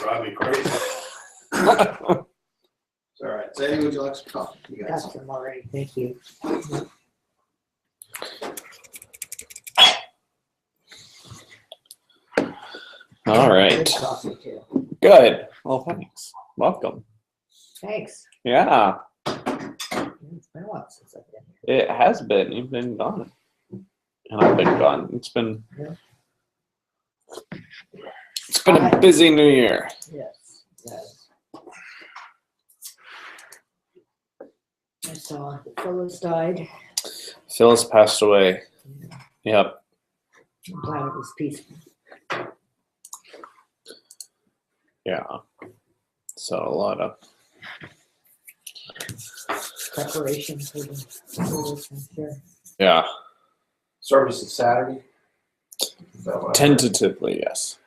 drive me crazy. It's all right. Sandy, would you like some coffee? You got Got some. some already, thank you. All right. Good coffee too. Good. Well, thanks. Welcome. Thanks. Yeah, It's been a while since I've been here. it has been. You've been gone. And I've been gone. It's been a busy new year. Yes, yes. I saw Phyllis died. Phyllis passed away. Yep. I'm glad it was peaceful. Yeah. So a lot of Preparation for the service, I'm sure. yeah. Service is Saturday. Is that what I heard? Tentatively, yes.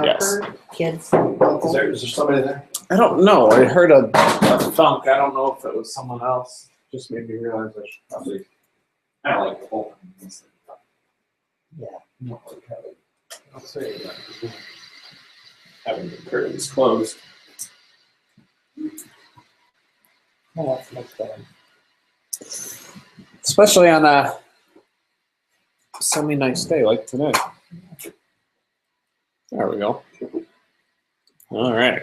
Yes. Harper, kids. Is there somebody there? I don't know. I heard a thunk. I don't know if it was someone else. Just made me realize I should probably. I don't like the whole thing. Yeah. Not like having. I'll say that. Having the curtains closed. Oh, that's much better. Especially on a semi-nice day like today. There we go. All right.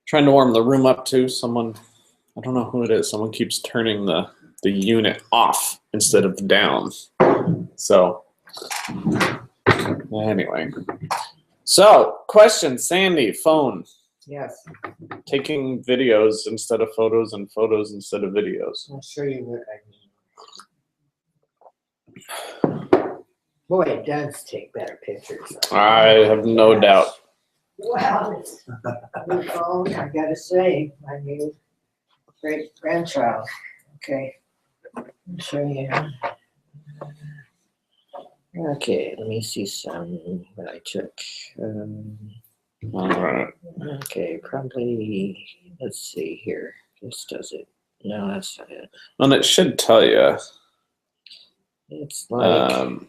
Trying to warm the room up too. Someone, I don't know who it is. Someone keeps turning the unit off instead of down. So anyway. So question, Sandy, phone. Yes, Taking videos instead of photos and photos instead of videos. I'll show you what I mean. Boy, it does take better pictures. I have no doubt. Wow, it's new phone, I gotta say, my new great grandchild. Okay, I'll show you. Okay, let me see some what I took. All right. Okay, probably, let's see here. This does it. No, that's not it. And it should tell you. It's like,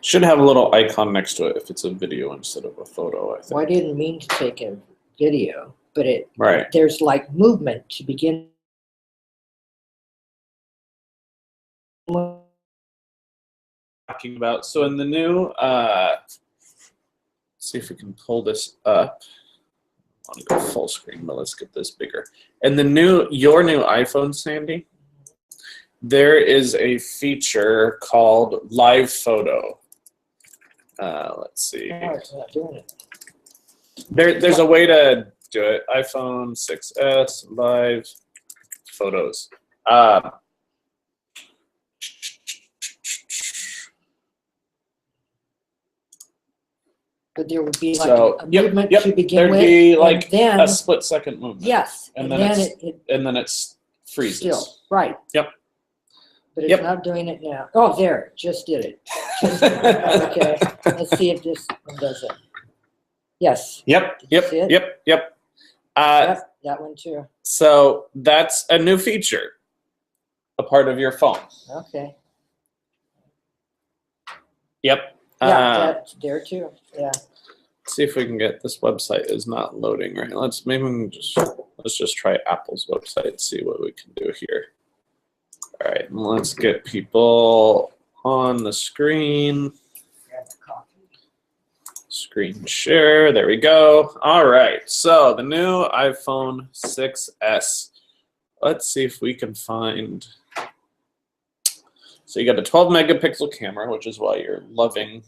Should have a little icon next to it if it's a video instead of a photo, I think. well, I didn't mean to take a video, but Right. there's like movement to begin. Talking about. So in the new, let's see if we can pull this up. I want to go full screen, but let's get this bigger. And your new iPhone, Sandy, there is a feature called Live Photo. Let's see. Oh, it's not doing it. There's a way to do it. iPhone 6S Live Photos. But there would be like So, a yep, movement yep, to begin there'd with. be like and then, a split-second movement. yes, and and then then it's- it And then it's freezes. still, right. Yep. But it's Yep. not doing it now. Oh, there, just did it. Just did it. Okay, let's see if this one does it. Yes, Yep, yep, See it? yep, yep. yep, that one too. So that's a new feature, a part of your phone. Okay, Yep. yeah, that's there too, yeah. Let's see if we can get this website is not loading right. Let's just try Apple's website and see what we can do here. All right, let's get people on the screen. Grab the coffee. Screen share, there we go. All right, so the new iPhone 6S. Let's see if we can find. So you got a 12 megapixel camera, which is why you're loving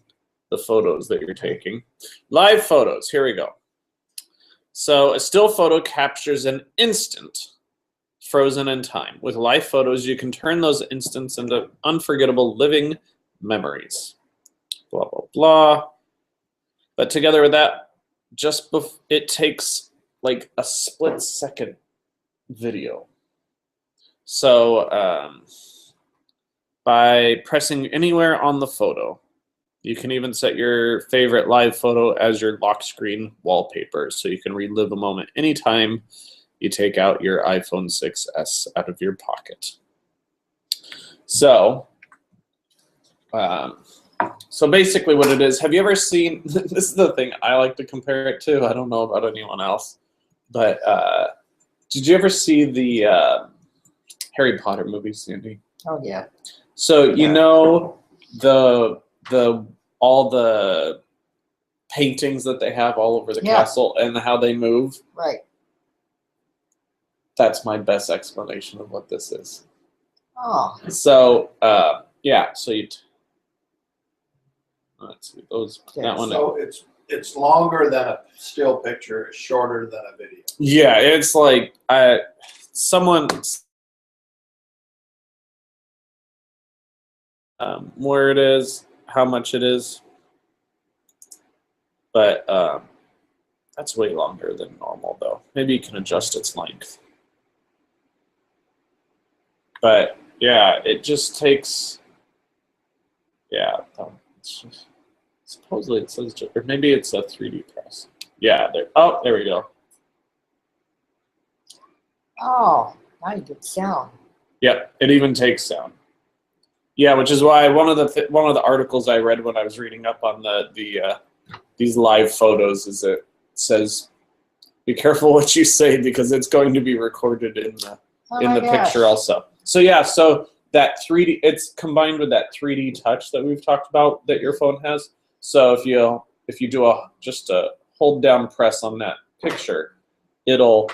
the photos that you're taking. Live photos, here we go. So a still photo captures an instant frozen in time. With live photos, you can turn those instants into unforgettable living memories. Blah, blah, blah. But together with that, it takes like a split-second video. So by pressing anywhere on the photo, you can even set your favorite live photo as your lock screen wallpaper, so you can relive a moment anytime you take out your iPhone 6S out of your pocket. So So basically what it is, have you ever seen, this is the thing I like to compare it to, I don't know about anyone else, but did you ever see the Harry Potter movies, Sandy? Oh, yeah. So you Yeah. know the all the paintings that they have all over the Yeah. castle and how they move? Right. That's my best explanation of what this is. Oh, So yeah, so let's see those Okay, that one. So it's longer than a still picture, it's shorter than a video. Yeah, it's like someone where it is, how much it is, but that's way longer than normal though. Maybe you can adjust its length. But yeah, it just takes. Yeah, supposedly it says, or maybe it's a 3D press. Yeah, there. Oh, there we go. oh, now you get sound. Yep, it even takes sound. Yeah, which is why one of the articles I read when I was reading up on these live photos is it says, be careful what you say because it's going to be recorded in the Oh in my the gosh. picture also. So yeah, so that 3D, it's combined with that 3D touch that we've talked about that your phone has. So if you do just a hold down press on that picture, it'll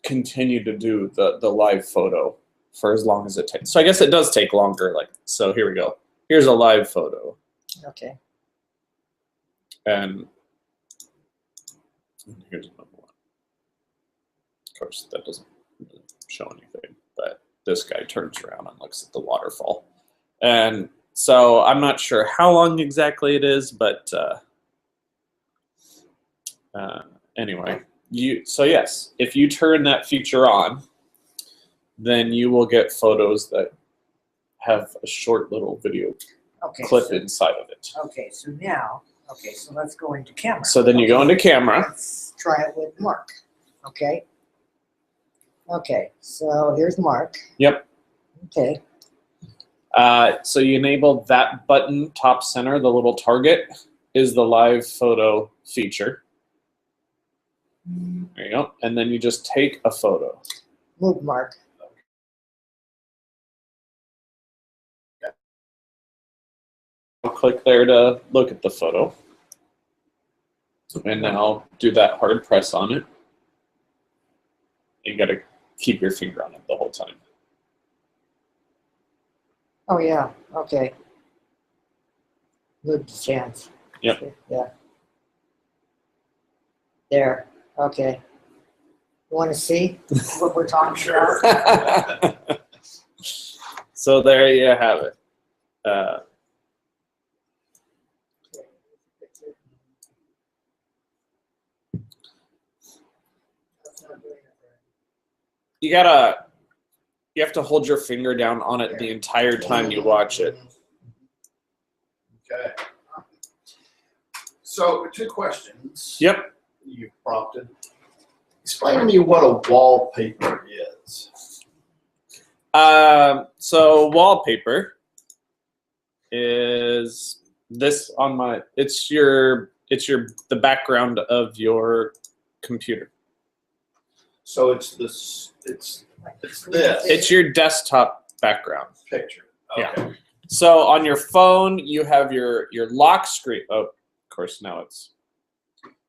continue to do the live photo for as long as it takes. So I guess it does take longer. Like, so here we go. Here's a live photo, Okay. and here's another one. Of course, that doesn't really show anything, but this guy turns around and looks at the waterfall. And so I'm not sure how long exactly it is, but anyway, so yes, if you turn that feature on, then you will get photos that have a short little video Okay. clip so, inside of it. Okay, so now, so let's go into camera. So then you go into camera. Let's try it with Mark. Okay. Okay, so here's Mark. Yep. Okay. So you enable that button top center, the little target is the live photo feature. There you go. And then you just take a photo. Move, Mark. Click there to look at the photo. And now do that hard press on it. You got to keep your finger on it the whole time. Oh, yeah. Okay. Good chance. Yep. Yeah. There. Okay. You want to see what we're talking about? So there you have it. You have to hold your finger down on it the entire time you watch it. Okay. So 2 questions. Yep. You prompted. Explain to me what a wallpaper is. So wallpaper is this on my. It's the background of your computer. So it's this. It's this It's your desktop background. picture. Yeah. Okay. So on your phone, you have your lock screen. Oh, of course, now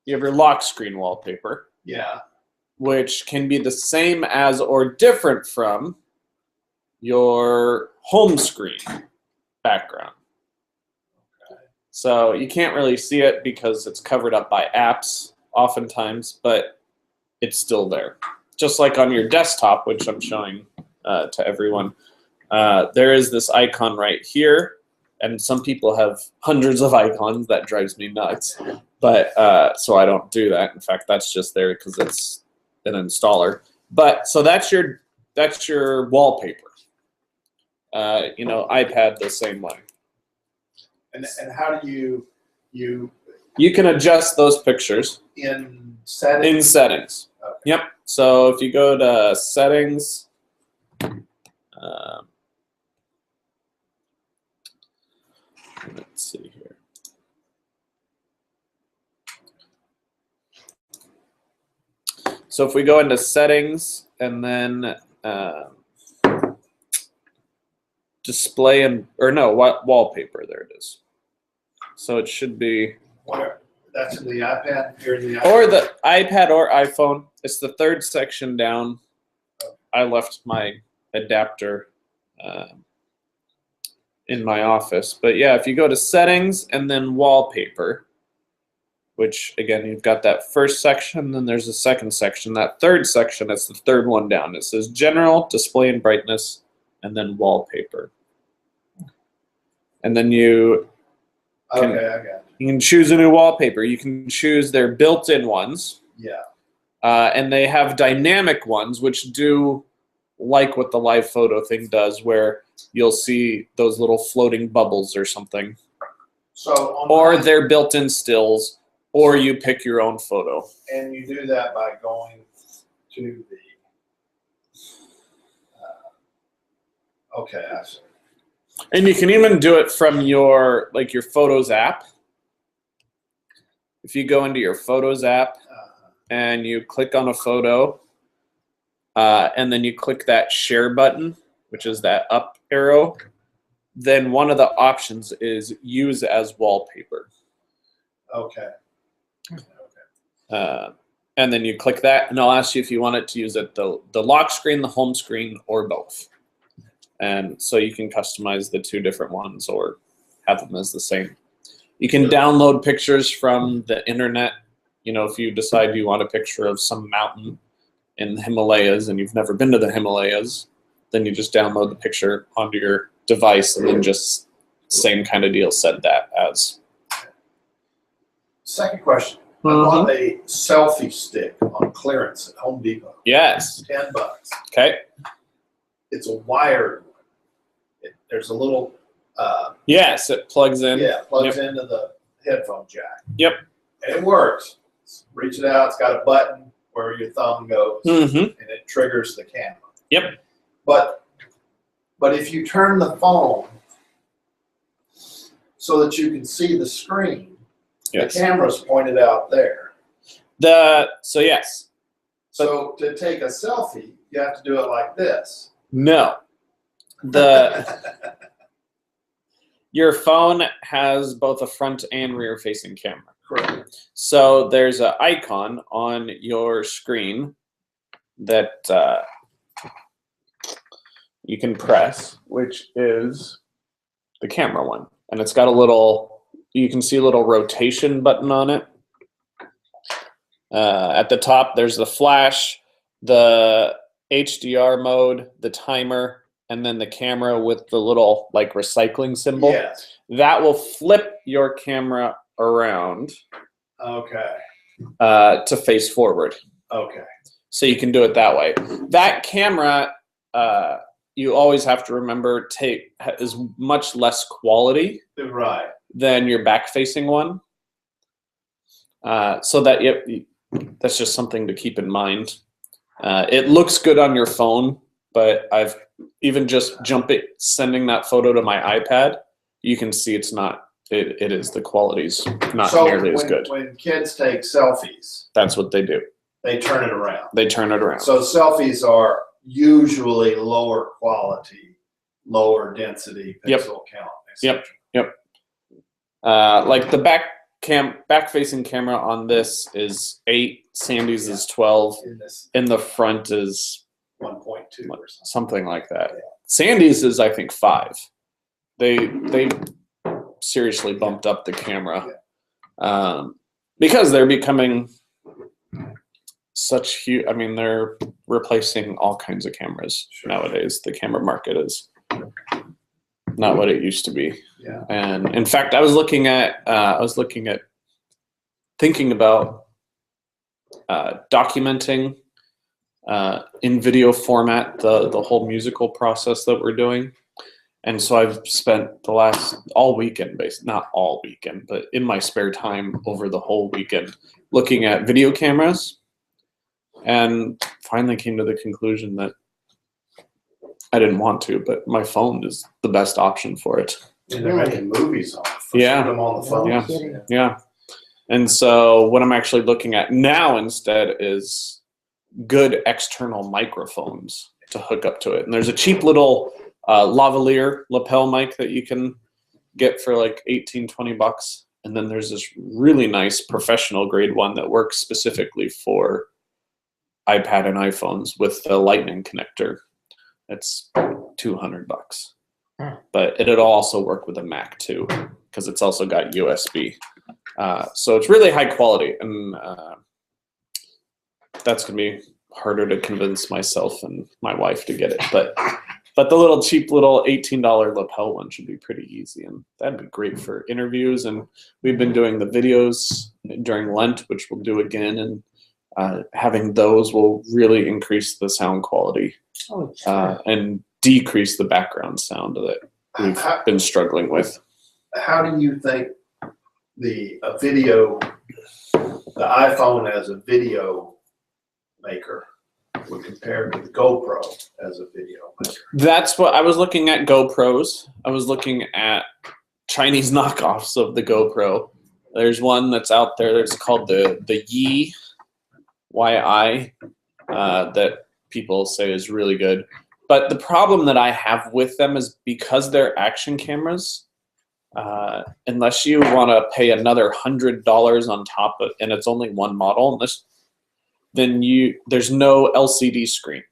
you have your lock screen wallpaper, Yeah. which can be the same as or different from your home screen background. Okay. So you can't really see it because it's covered up by apps oftentimes, but it's still there. Just like on your desktop, which I'm showing to everyone, there is this icon right here, and some people have hundreds of icons. That drives me nuts. But so I don't do that. In fact, that's just there because it's an installer. But so that's your wallpaper. iPad the same way. And how do You can adjust those pictures in settings? in settings. Okay. Yep. So if you go to settings, Let's see here. So if we go into settings and then display and, or no, wallpaper, there it is. So it should be, Where, that's in the iPad, here in the iPad. or the iPad or iPhone. It's the third section down. I left my adapter in my office. But yeah, if you go to settings and then wallpaper, which again, you've got that first section, then there's a second section. That third section, it's the third one down. It says general, display and brightness, and then wallpaper. And then you can, Okay, I got it. you can choose a new wallpaper. You can choose their built-in ones. Yeah. And they have dynamic ones, which do like what the live photo thing does, where you'll see those little floating bubbles or something. So on Or mine- they're built-in stills, or you pick your own photo. and you do that by going to the. Okay, I see. And you can even do it from your your Photos app. If you go into your Photos app and you click on a photo, and then you click that share button, which is that up arrow, then one of the options is use as wallpaper. Okay. And then you click that, and I'll ask you if you want it to use it the lock screen, the home screen, or both. And so you can customize the two different ones or have them as the same. You can download pictures from the internet. You know, if you decide you want a picture of some mountain in the Himalayas and you've never been to the Himalayas, then you just download the picture onto your device and then just same kind of deal, set that as. Second question. I bought a selfie stick on clearance at Home Depot. Yes. $10. Okay. It's a wired one. There's a little Yes, it plugs in. yeah, plugs into the headphone jack. Yep. And it works. Reach it out, it's got a button where your thumb goes Mm-hmm. and it triggers the camera. Yep. But if you turn the phone so that you can see the screen, Yes. the camera's pointed out there. So yes. So to take a selfie, you have to do it like this. No. Your phone has both a front and rear facing camera. Correct. So there's an icon on your screen that you can press, which is the camera one. And it's got a little, you can see a little rotation button on it. At the top, there's the flash, the HDR mode, the timer, and then the camera with the little recycling symbol. Yes. That will flip your camera around Okay. to face forward. Okay. So you can do it that way. That camera, you always have to remember, is much less quality Right. than your back-facing one. So that's just something to keep in mind. It looks good on your phone, but I've even just sending that photo to my iPad, you can see it's not. It is the quality's not nearly as good. When kids take selfies, That's what they do. they turn it around. They turn it around. So selfies are usually lower quality, lower density Yep. pixel count. Yep. Like the back-facing camera on this is 8, Sandy's is 12, In this in the front is 1.2 or something. something like that. Yeah. Sandy's is, I think, 5. They seriously bumped up the camera because they're becoming such huge. I mean, they're replacing all kinds of cameras nowadays. The camera market is not what it used to be. Yeah. And in fact, I was looking at thinking about documenting in video format the whole musical process that we're doing. And so I've spent all weekend, not all weekend, but in my spare time over the whole weekend, looking at video cameras, and finally came to the conclusion that I didn't want to, but my phone is the best option for it. And they're making movies on it. Yeah. Shoot them on the No phones. kidding. Yeah. And so what I'm actually looking at now instead is good external microphones to hook up to it. And there's a cheap little lavalier lapel mic that you can get for like 18, 20 bucks. And then there's this really nice professional grade one that works specifically for iPad and iPhones with the lightning connector. It's 200 bucks. But it'll also work with a Mac too, because it's also got USB. So it's really high quality, and that's gonna be harder to convince myself and my wife to get it. But the little cheap little $18 lapel one should be pretty easy, and that'd be great for interviews. And we've been doing the videos during Lent, which we'll do again, and having those will really increase the sound quality Oh, sure. and decrease the background sound that we've been struggling with. How do you think the iPhone as a video maker would compare to the GoPro as a video maker? That's what I was looking at. GoPros. I was looking at Chinese knockoffs of the GoPro. There's one that's out there that's called the YI that people say is really good. But the problem that I have with them is because they're action cameras, unless you want to pay another $100 on top of, and it's only one model, then there's no LCD screen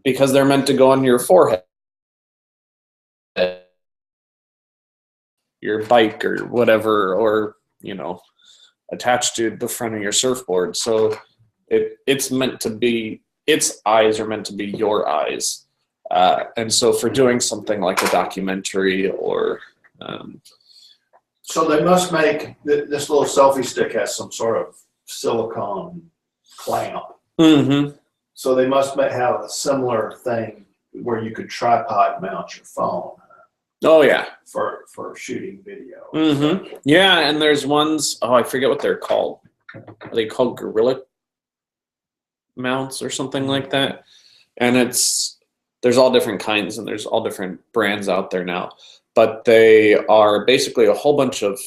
because they're meant to go on your forehead, your bike or whatever, or attached to the front of your surfboard. So it's meant to be. Its eyes are meant to be your eyes. And so for doing something like a documentary or... So they must make, this little selfie stick has some sort of silicone clamp. Mm-hmm. So they must have a similar thing where you could tripod mount your phone Oh, yeah. for shooting video. Mm-hmm. Yeah, and there's ones, I forget what they're called. Are they called Gorilla mounts or something like that? And there's all different kinds and there's all different brands out there now. But they are basically a whole bunch of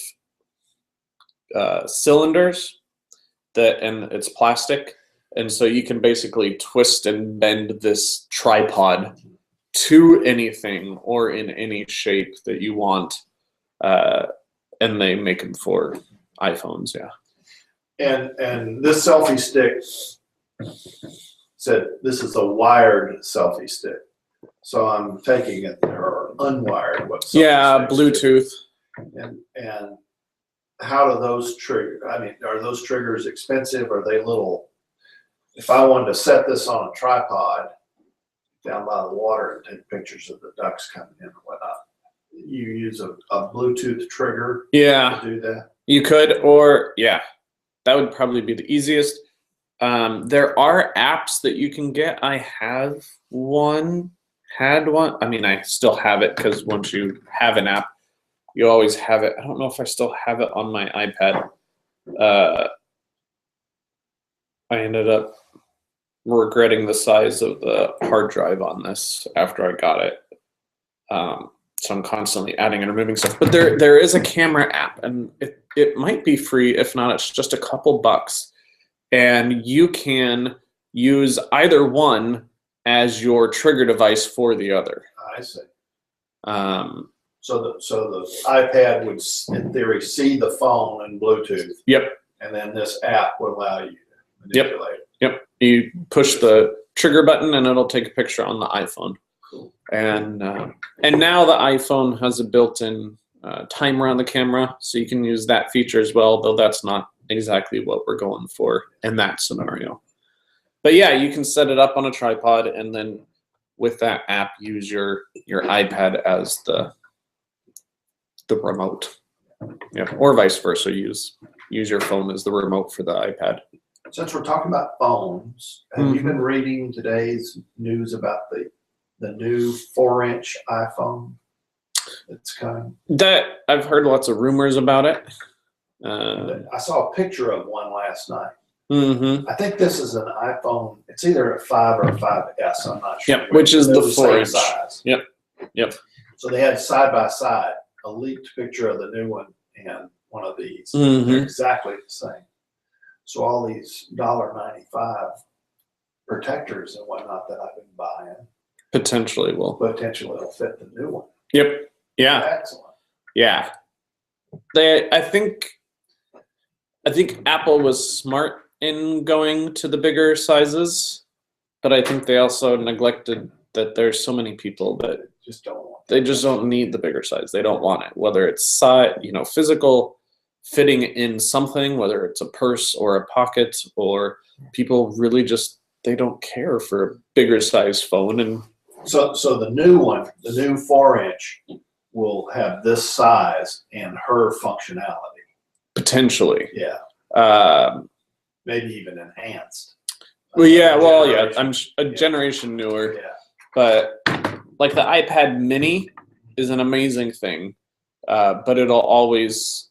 cylinders and it's plastic. And so you can basically twist and bend this tripod to anything or in any shape that you want. And they make them for iPhones, yeah. And this selfie stick said this is a wired selfie stick. So I'm taking it there are unwired. Yeah, Bluetooth. And how do those trigger? I mean, are those triggers expensive? Are they little? If I wanted to set this on a tripod down by the water and take pictures of the ducks coming in or whatnot, you use a Bluetooth trigger Yeah, to do that? you could, or yeah, that would probably be the easiest. There are apps that you can get. I had one. I mean, I still have it because once you have an app, you always have it. I don't know if I still have it on my iPad. I ended up regretting the size of the hard drive on this after I got it. So I'm constantly adding and removing stuff. But there is a camera app, and it might be free. If not, it's just a couple bucks. And you can use either one as your trigger device for the other. I see. So the iPad would, in theory, see the phone and Bluetooth. Yep. And then this app would allow you to manipulate it. Yep. You push the trigger button, and it'll take a picture on the iPhone. Cool. And now the iPhone has a built-in timer on the camera, so you can use that feature as well, though that's not exactly what we're going for in that scenario. But yeah, you can set it up on a tripod, and then with that app, use your iPad as the remote. Yeah, or vice versa. Use your phone as the remote for the iPad. Since we're talking about phones, have you been reading today's news about the new 4-inch iPhone that's coming? That I've heard lots of rumors about it. I saw a picture of one last night. Mm-hmm. I think this is an iPhone. It's either a 5 or a 5S. I'm not sure. Yep, which is the They're same 4-inch. size. Yep. So they had side by side a leaked picture of the new one and one of these. Mhm. They're exactly the same. So all these $1.95 protectors and whatnot that I've been buying, Potentially will. potentially will fit the new one. Yep. Yeah. Excellent. Yeah. I think Apple was smart in going to the bigger sizes, but I think they also neglected that there's so many people that Just don't want. they just don't need the bigger size. They don't want it. Whether it's size, physical fitting in something, whether it's a purse or a pocket, or people really just they don't care for a bigger size phone. And So the new one, the new 4-inch, will have this size and her functionality. potentially, Yeah, um, maybe even enhanced. I'm a Yeah. generation newer. Yeah. But like the iPad mini is an amazing thing, but it'll always,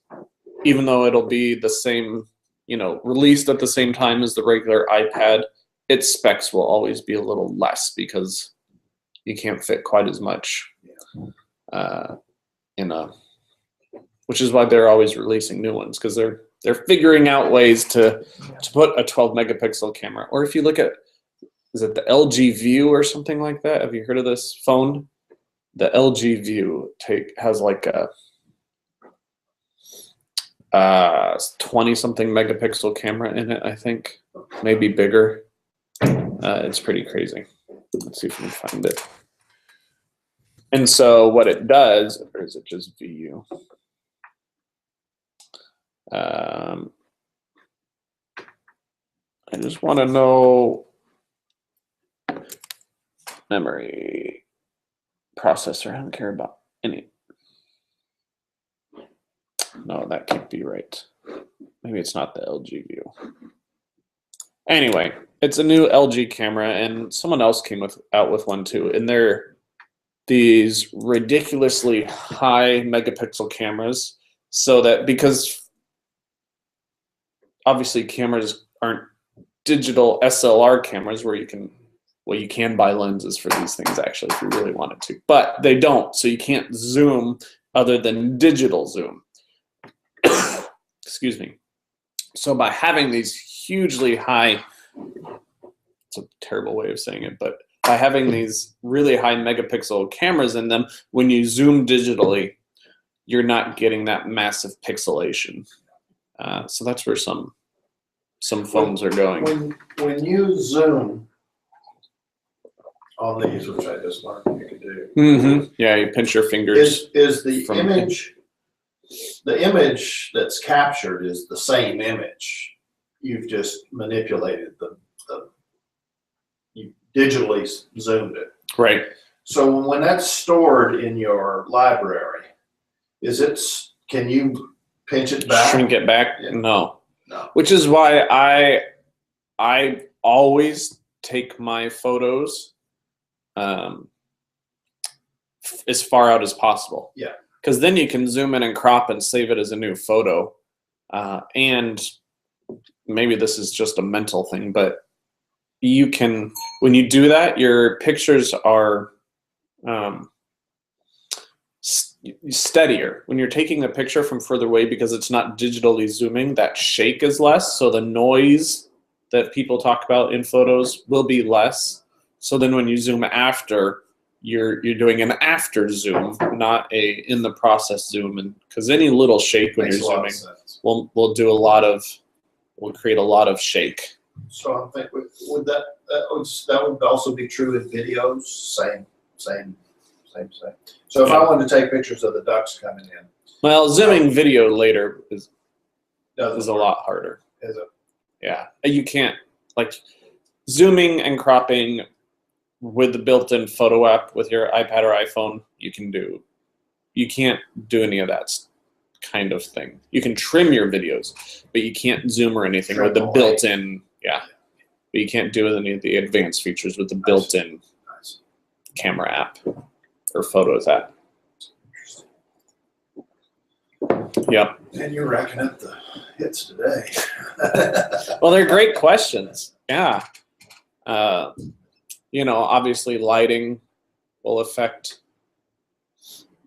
even though it'll be the same, released at the same time as the regular iPad, its specs will always be a little less because you can't fit quite as much which is why they're always releasing new ones, because they're figuring out ways to put a 12 megapixel camera. Or if you look at, is it the LG View or something like that? Have you heard of this phone? The LG View has like a 20-something megapixel camera in it, I think. Maybe bigger. It's pretty crazy. Let's see if we can find it. And so what it does, or is it just VU? I just want to know memory, processor. I don't care about any. No, that can't be right. Maybe it's not the LG View. Anyway, it's a new LG camera, and someone else came out with one too. And they're these ridiculously high megapixel cameras, so that because obviously cameras aren't digital SLR cameras where you can buy lenses for these things actually if you really wanted to, but they don't, so you can't zoom other than digital zoom. Excuse me. So by having these hugely high, it's a terrible way of saying it, but by having these really high megapixel cameras in them, when you zoom digitally, you're not getting that massive pixelation. So that's where some phones are going. When you zoom on these, which I just learned you could do, Mm-hmm. Yeah, you pinch your fingers. is the from- image that's captured is the same image. You've just manipulated you digitally zoomed it. Right. So when that's stored in your library, can you pinch it back? Shrink it back? Yeah. No. No. Which is why I always take my photos as far out as possible. Yeah. Because then you can zoom in and crop and save it as a new photo. And maybe this is just a mental thing, but you can, when you do that, your pictures are steadier. When you're taking a picture from further away, because it's not digitally zooming, that shake is less. So the noise that people talk about in photos will be less. So then when you zoom after, you're doing an after zoom, not a in the process zoom. And because any little shake when Makes you're a lot of zooming sense. will create a lot of shake. So I'm thinking, would that would also be true in videos? Same. So if I wanted to take pictures of the ducks coming in, Well, zooming video later is doesn't a work, lot harder. is it? Yeah, you can't, like, zooming and cropping with the built-in photo app with your iPad or iPhone, you can't do any of that kind of thing. You can trim your videos, but you can't zoom or anything with the Trim away. built-in, yeah. But you can't do any of the advanced features with the built-in Nice. camera app or Photos app. Yep. And you're racking up the hits today. Well, they're great questions. Yeah. Obviously lighting will affect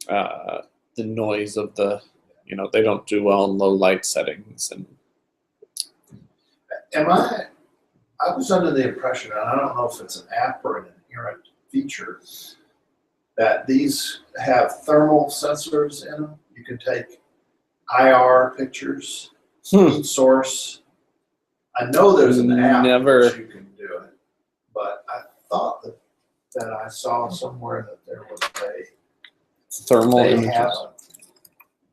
the noise of the, they don't do well in low light settings. And I was under the impression, and I don't know if it's an app or an inherent feature, that these have thermal sensors in them. You can take IR pictures, heat source. I know there's an app that you can do it, but I thought that I saw somewhere that there was thermal they images. have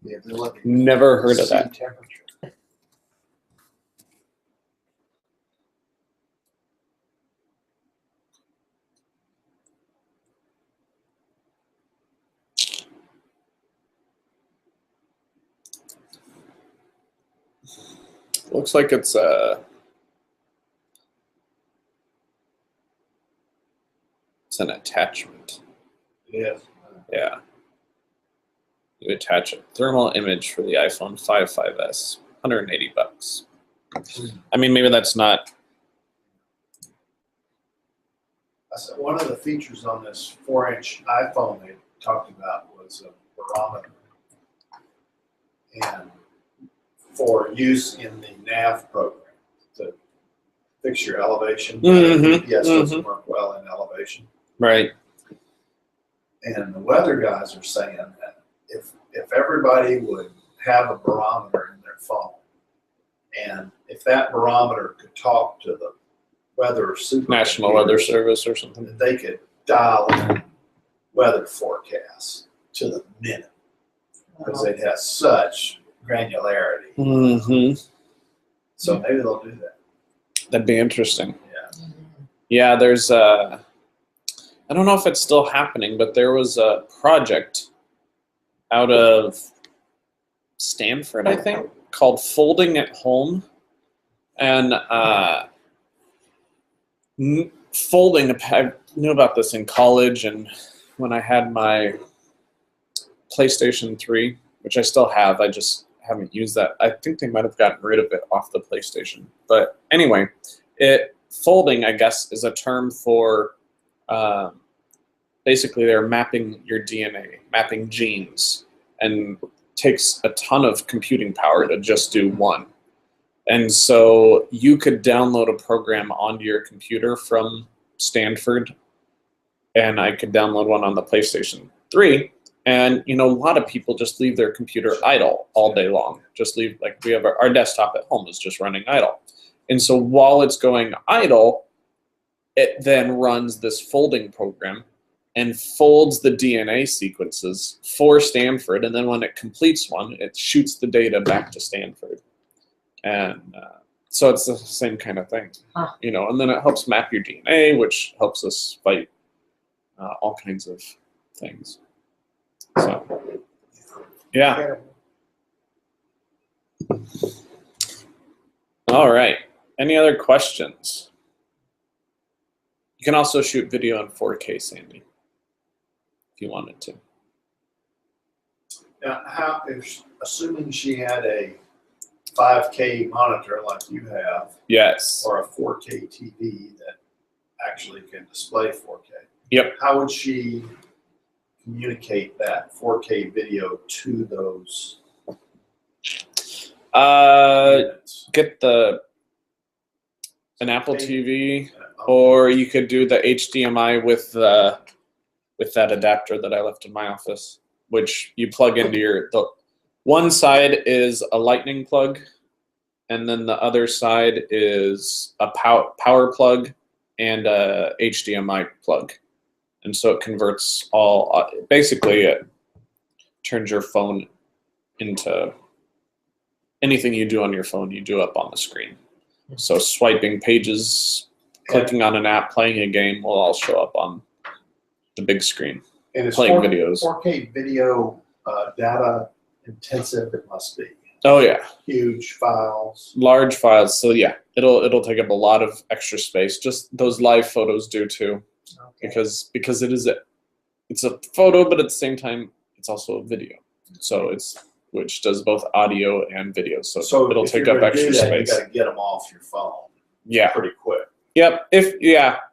the ability to Never heard of see that. temperature. Looks like it's an attachment. Yes. Yeah. You attach a thermal image for the iPhone 5S, $180. I mean, maybe that's not. I said one of the features on this 4-inch iPhone they talked about was a barometer, and for use in the nav program to fix your elevation. Mhm, GPS doesn't work well in elevation. Right. And the weather guys are saying that if everybody would have a barometer in their phone, and if that barometer could talk to the weather National Weather Service or something. that they could dial in weather forecasts to the minute, because it has such granularity. Mm-hmm. So maybe they'll do that. That'd be interesting. Yeah. Yeah, there's I don't know if it's still happening, but there was a project out of Stanford, I think, called Folding at Home. And folding, I knew about this in college, and when I had my PlayStation 3, which I still have, I just haven't used that. I think they might have gotten rid of it off the PlayStation. But anyway, folding, I guess, is a term for basically they're mapping your DNA, mapping genes, and takes a ton of computing power to just do one. And so you could download a program onto your computer from Stanford, and I could download one on the PlayStation 3. And, a lot of people just leave their computer idle all day long. Just leave, like we have our desktop at home is just running idle. And so while it's going idle, it then runs this folding program and folds the DNA sequences for Stanford. And then when it completes one, it shoots the data back to Stanford. And so it's the same kind of thing, and then it helps map your DNA, which helps us fight all kinds of things. So, yeah. All right. Any other questions? You can also shoot video in 4K, Sandy, if you wanted to. Now, assuming she had a 5K monitor like you have, Yes. or a 4K TV that actually can display 4K. Yep. How would she communicate that 4K video to those units? Get an Apple TV, or you could do the HDMI with that adapter that I left in my office, which you plug into the one side is a lightning plug, and then the other side is a power plug and a HDMI plug. And so it converts basically it turns your phone into anything you do on your phone, you do up on the screen. So swiping pages, clicking on an app, playing a game will all show up on the big screen. And it's playing videos. 4K video data intensive, it must be. Oh yeah, Huge files. large files. So yeah, it'll take up a lot of extra space. Just those live photos do too, because it's a photo, but at the same time it's also a video. So which does both audio and video. So it'll if take you're up gonna extra do that, space. You got to get them off your phone Yeah. pretty quick. Yep.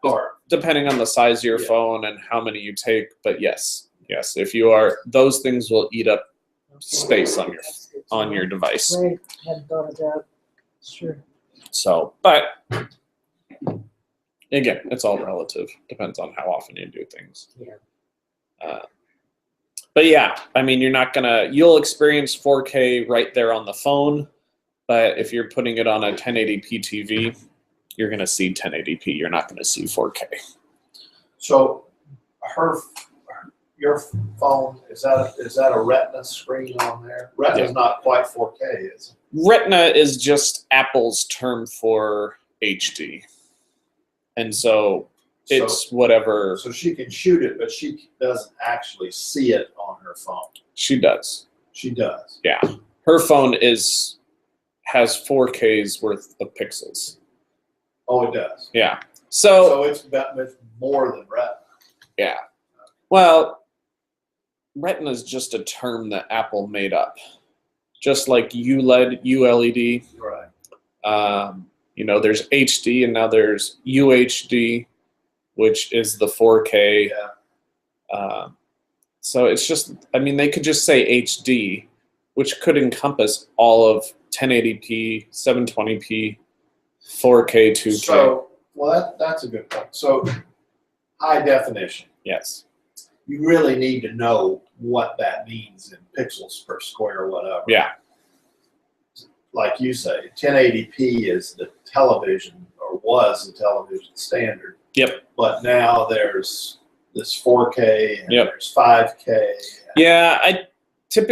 Or Depending on the size of your Yeah. phone and how many you take, but yes. Yes, if you are, those things will eat up space on your device. Right, hadn't thought of that. Sure. So, but again, it's all relative. Depends on how often you do things. Yeah. But yeah, I mean, you'll experience 4K right there on the phone, but if you're putting it on a 1080p TV, you're going to see 1080p. You're not going to see 4K. So your phone, is that a Retina screen on there? Retina's not quite 4K, is it? Retina is just Apple's term for HD. And so it's whatever So she can shoot it, but she doesn't actually see it on her phone. she does. She does. Yeah. Her phone has 4K's worth of pixels. Oh, it does. Yeah. So So it's more than Retina. yeah. Well, Retina is just a term that Apple made up. Just like ULED, Right. there's HD and now there's UHD, which is the 4K. Yeah. So it's just, I mean, they could just say HD, which could encompass all of 1080p, 720p, 4K, 2K. So, well, that's a good point. So, high definition. Yes. You really need to know what that means in pixels per square, whatever. Yeah. Like you say, 1080p is the television, or was the television standard. Yep. But now there's this 4K and Yep. there's 5K. Yeah. I think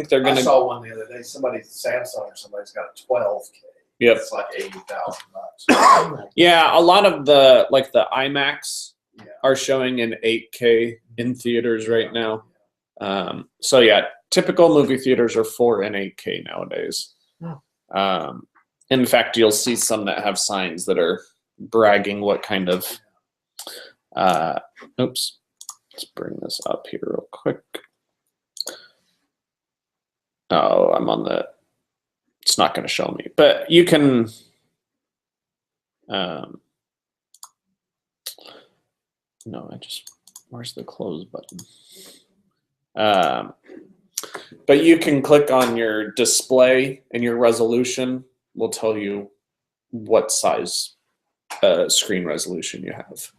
they're I gonna. saw one the other day. Samsung or somebody's got a 12K. Yep. It's like $80,000. Yeah. A lot of the IMAX Yeah. are showing in 8K in theaters right now. So yeah, typical movie theaters are 4 and 8K nowadays. Oh. In fact, you'll see some that have signs that are bragging what kind of. Oops, let's bring this up here real quick. Oh, I'm on the. It's not going to show me, but you can. No, where's the close button? But you can click on your display and your resolution will tell you what size screen resolution you have.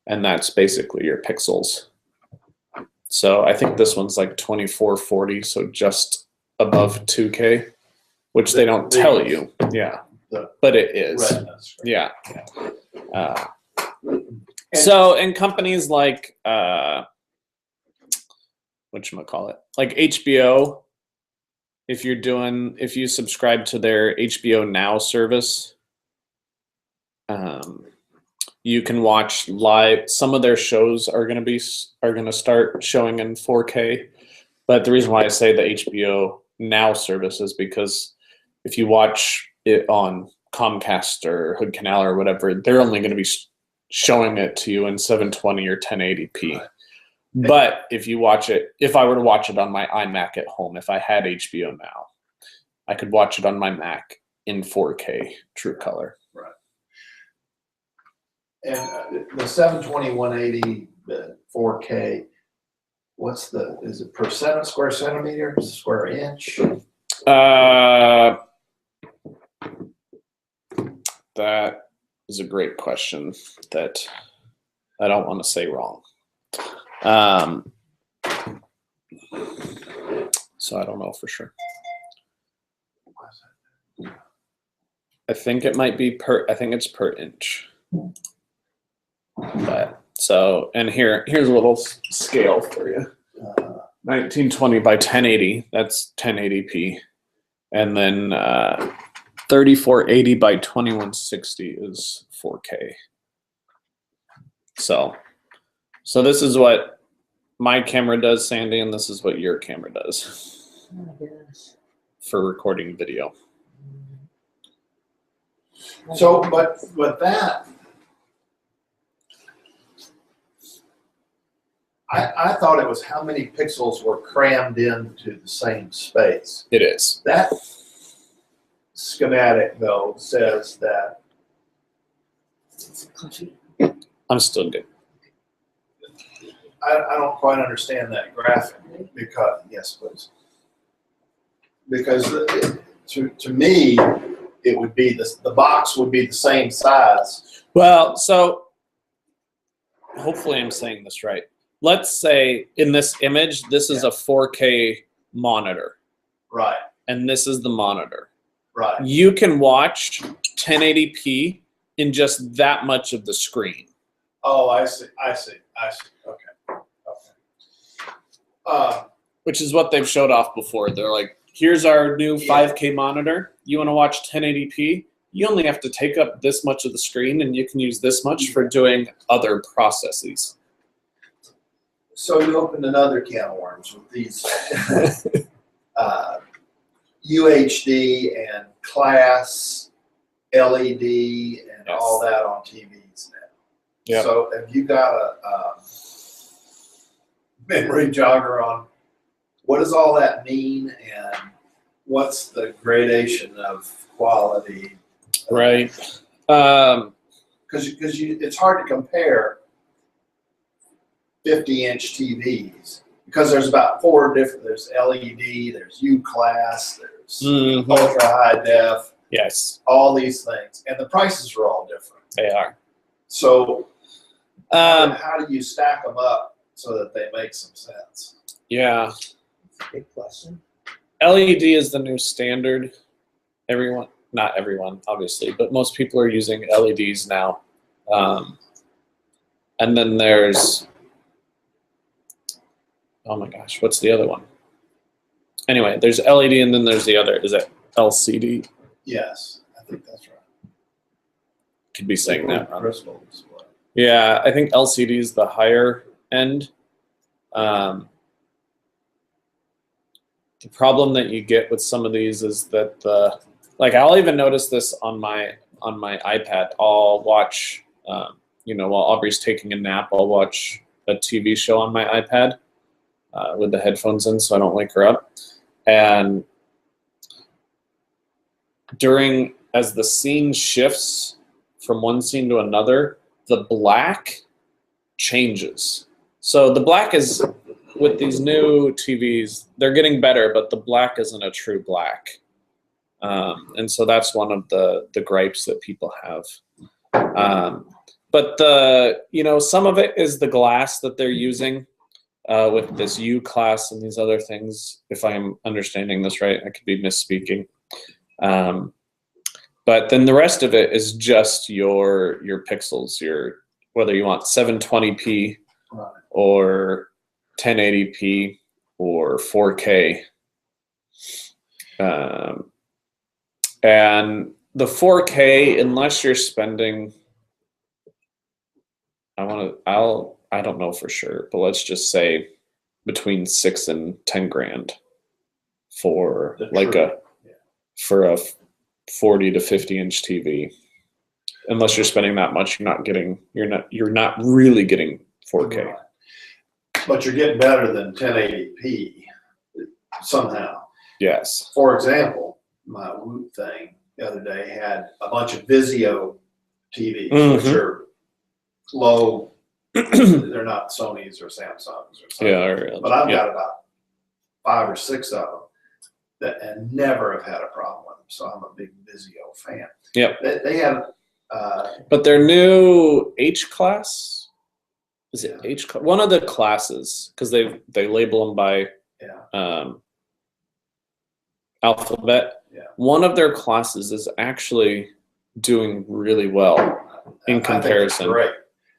And that's basically your pixels. So I think this one's like 2440, so just above 2K, which they don't tell you. Yeah, but it is. Retina screen. Yeah. So in companies like whatchamacallit, like HBO, if you subscribe to their HBO Now service, you can watch live. Some of their shows are going to start showing in 4K. But the reason why I say the HBO Now service is because if you watch it on Comcast or Hood Canal or whatever, they're only going to be showing it to you in 720 or 1080p. Right. But if I were to watch it on my iMac at home, if I had HBO Now, I could watch it on my Mac in 4K True Color. Right. And the 720, 180, 4K, is it percent of square centimeter, square inch? That is a great question that I don't want to say wrong. So I don't know for sure. I think it might be I think it's per inch. But so, and here's a little scale for you. 1920 by 1080, that's 1080p. And then 3480 by 2160 is 4K. So this is what my camera does, Sandy, and this is what your camera does Oh, goodness. for recording video. So, but that, I thought it was how many pixels were crammed into the same space. It is. That schematic, though, says that I'm still good. I don't quite understand that graphic because, yes, please. Because to me, it would be the box would be the same size. Well, so hopefully I'm saying this right. Let's say in this image, this is a 4K monitor, Right, and this is the monitor. right. You can watch 1080p in just that much of the screen. Oh, I see. Okay. Which is what they've showed off before. They're like, here's our new Yeah. 5K monitor. You want to watch 1080p? You only have to take up this much of the screen, and you can use this much for doing other processes. So you opened another can of worms with these UHD and class LED and Yes. all that on TVs now. Yep. So have you got a memory jogger on what does all that mean and what's the gradation of quality? Right. Because it's hard to compare 50-inch TVs because there's about 4 different. There's LED, there's U class, there's Mhm. ultra high def, Yes, all these things, and the prices are all different. they are. So Um, how do you stack them up so that they make some sense? yeah. Big question. LED is the new standard. Everyone, not everyone, obviously, but most people are using LEDs now. And then there's, oh my gosh, what's the other one? Anyway, there's LED and then there's the other. Is it LCD? Yes, I think that's right. Could be saying that wrong. Crystal display. Yeah, I think LCD is the higher end. The problem that you get with some of these is that like I'll even notice this on my iPad. I'll watch, while Aubrey's taking a nap, I'll watch a TV show on my iPad with the headphones in so I don't wake her up. And as the scene shifts from one scene to another, the black changes. So the black is, with these new TVs, they're getting better, but the black isn't a true black. And so that's one of the gripes that people have. But some of it is the glass that they're using with this U class and these other things. If I'm understanding this right, I could be misspeaking. But then the rest of it is just your pixels, whether you want 720p Right. or 1080p or 4K. And the 4K, unless you're spending, I don't know for sure, but let's just say between 6 and 10 grand for for a 40 to 50 inch TV. Unless you're spending that much, you're not really getting 4K. Right. But you're getting better than 1080p somehow. Yes. For example, my Woot thing the other day had a bunch of Vizio TVs, which Mhm. are low. They're not Sony's or Samsung's or something. Yeah. But I've got about 5 or 6 of them and never have had a problem with them. So I'm a big Vizio fan. Yep. They have. But their new H class, is it Yeah. H? One of the classes, because they label them by Yeah. alphabet. Yeah. One of their classes is actually doing really well in I think it's comparison. great.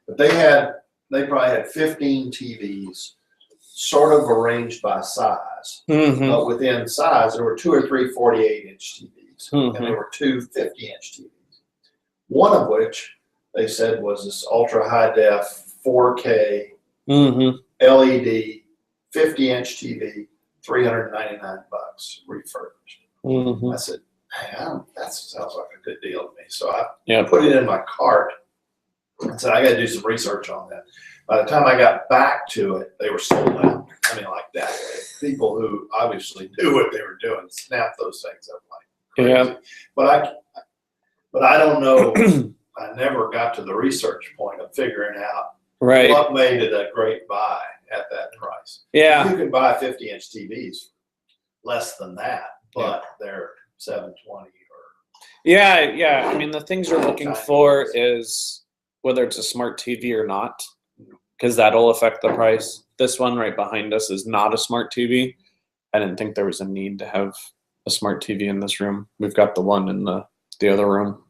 But they probably had 15 TVs sort of arranged by size. Mhm. But within size, there were 2 or 3 48-inch TVs, and Mhm. there were 2 50-inch TVs. One of which they said was this ultra high def 4K Mhm. LED 50-inch TV, $399 refurbished. Mhm. I said, hey, that sounds like a good deal to me. So I Yeah. put it in my cart and said, I got to do some research on that. By the time I got back to it, they were sold out. I mean, like that. People who obviously knew what they were doing snapped those things up like crazy. Yeah. But I don't know. I never got to the research point of figuring out Right. What made it a great buy at that price? Yeah. You can buy 50-inch TVs less than that, but they're 720 or Yeah. I mean, the things you're looking Tiny. for is whether it's a smart TV or not, because that'll affect the price. This one right behind us is not a smart TV. I didn't think there was a need to have a smart TV in this room. We've got the one in the other room.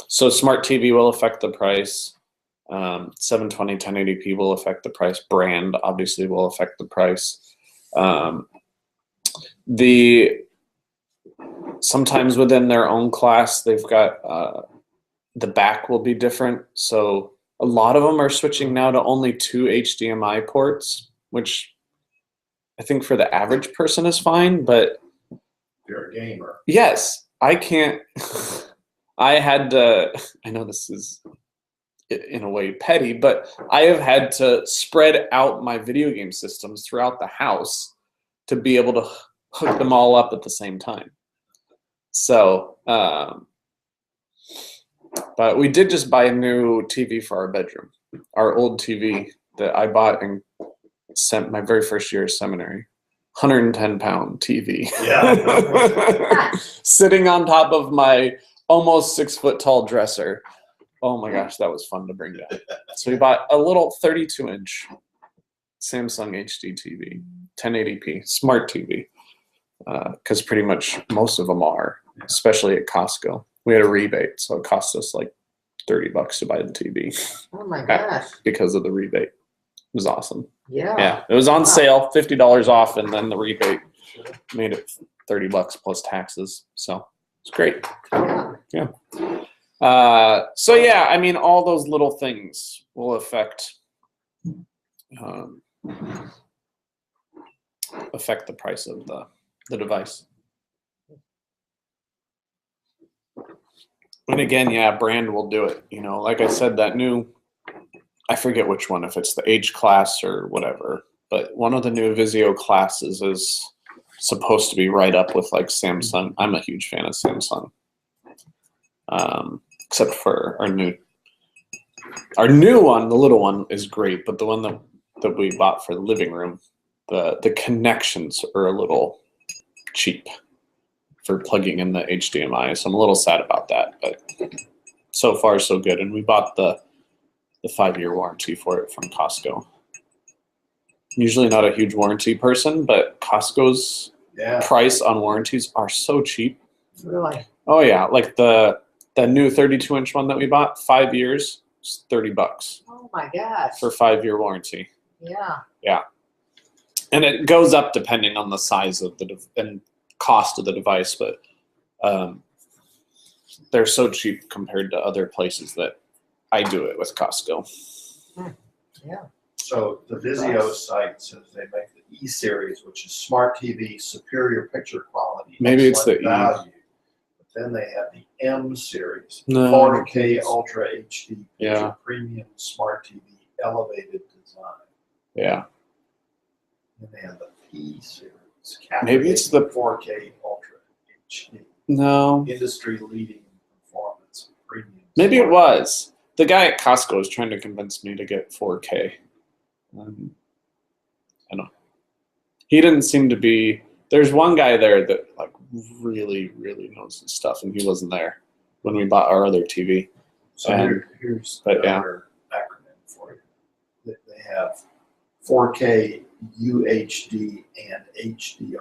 So smart TV will affect the price. 720 1080p will affect the price. Brand obviously will affect the price. Sometimes within their own class, they've got the back will be different. So a lot of them are switching now to only 2 HDMI ports, which I think for the average person is fine, but if you're a gamer. yes, I can't. I had to, I know this is in a way petty, but I have had to spread out my video game systems throughout the house to be able to hook them all up at the same time. So, but we did just buy a new TV for our bedroom. Our old TV that I bought and sent my very first year of seminary. 110-pound TV. Yeah. Sitting on top of my almost 6-foot tall dresser. Oh my gosh, that was fun to bring down. So we bought a little 32-inch Samsung HD TV, 1080p, smart TV, because pretty much most of them are, especially at Costco. We had a rebate, so it cost us like $30 to buy the TV Oh my gosh, because of the rebate. It was awesome. yeah. Yeah, it was on sale, $50 off, and then the rebate made it $30 plus taxes. So it's great. Yeah. So yeah, I mean, all those little things will affect the price of the device. And again, yeah, brand will do it. You know, like I said, that new, I forget which one, if it's the H class or whatever, but one of the new Vizio classes is supposed to be right up with like Samsung. I'm a huge fan of Samsung. Except for our new one, the little one is great, but the one that we bought for the living room, the connections are a little cheap for plugging in the HDMI. So I'm a little sad about that, but so far so good. And we bought the 5-year warranty for it from Costco. Usually not a huge warranty person, but Costco's price on warranties are so cheap. Really? Oh yeah, like the new 32-inch one that we bought, 5 years, it's $30 Oh my gosh. for 5-year warranty. Yeah. Yeah, and it goes up depending on the size of and cost of the device, but they're so cheap compared to other places that I do it with Costco. Yeah. So the Vizio site says they make the E series, which is smart TV, superior picture quality. Maybe it's the E. value. But then they have the M series, No, 4K Ultra HD picture, Yeah. premium smart TV, elevated design. Yeah, And they have the P series. Maybe it's the- 4K Ultra HD, no, industry leading performance, premium. maybe it smart was. The guy at Costco was trying to convince me to get 4K. I don't know. He didn't seem to be. There's one guy there that like really, really knows his stuff, and he wasn't there when we bought our other TV. So here's but yeah. another acronym for you. They have 4K UHD and HDR,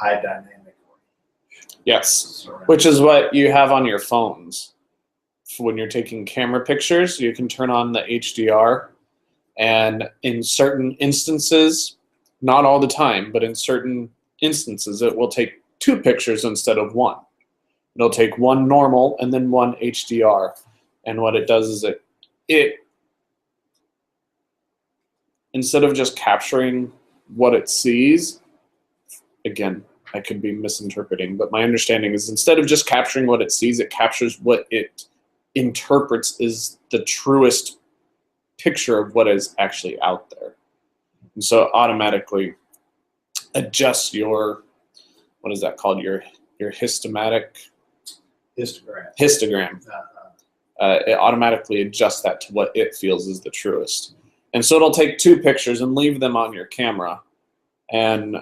high dynamic range. Yes, Surround. which is what you have on your phones. When you're taking camera pictures, you can turn on the HDR, and in certain instances, not all the time, but in certain instances, it will take 2 pictures instead of 1. It'll take 1 normal and then 1 HDR. And what it does is it instead of just capturing what it sees, again, I could be misinterpreting, but my understanding is instead of just capturing what it sees, it captures what it interprets is the truest picture of what is actually out there. And so automatically adjusts your, what is that called? Your histogram. Histogram. Histogram. it automatically adjusts that to what it feels is the truest. And so it'll take 2 pictures and leave them on your camera. And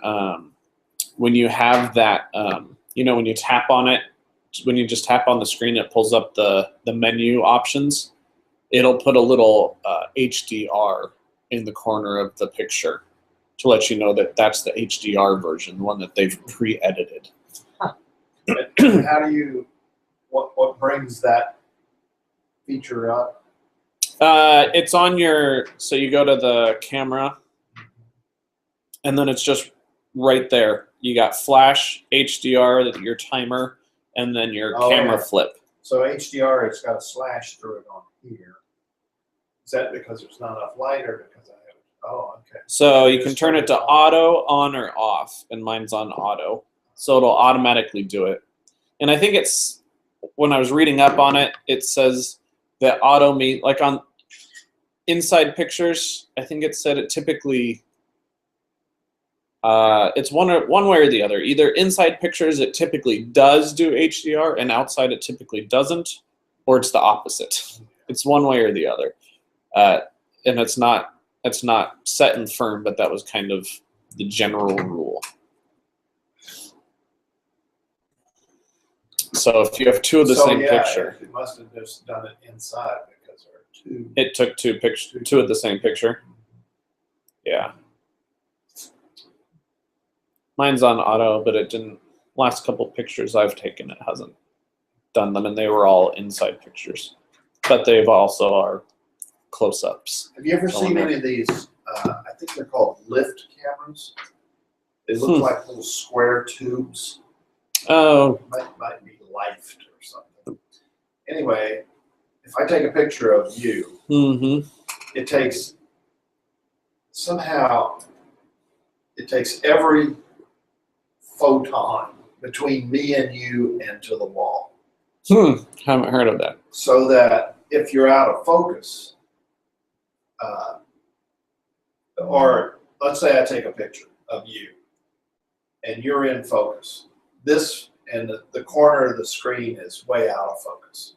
when you have that, when you tap on it, when you just tap on the screen, it pulls up the menu options. It'll put a little HDR in the corner of the picture to let you know that that's the HDR version, the one that they've pre-edited. How do you, what brings that feature up? It's on your, so you go to the camera, and then it's just right there. You got flash, HDR, your timer, and then your camera flip. So HDR, it's got a slash through it on here. Is that because there's not enough light, or because I have? Oh, okay. So you can turn it to auto, on, or off, and mine's on auto. So it'll automatically do it. And I think it's, when I was reading up on it, it says that auto means, like on inside pictures, I think it said it typically, it's one way or the other. Either inside pictures, it typically does do HDR, and outside it typically doesn't, or it's the opposite. It's one way or the other. And it's not set in firm, but that was kind of the general rule. So if you have 2 of the same picture, it must have just done it inside because there are 2. it took 2 of the same picture. Yeah. Mine's on auto, but it didn't. Last couple pictures I've taken, it hasn't done them, and they were all inside pictures. But they've also are close-ups. Have you ever seen any of these? I think they're called lift cameras. They look like little square tubes. Oh. Might be Lifed or something. Anyway, if I take a picture of you, it takes every photon between me and you and to the wall. Haven't heard of that. So that if you're out of focus, or let's say I take a picture of you and you're in focus, this and the corner of the screen is way out of focus.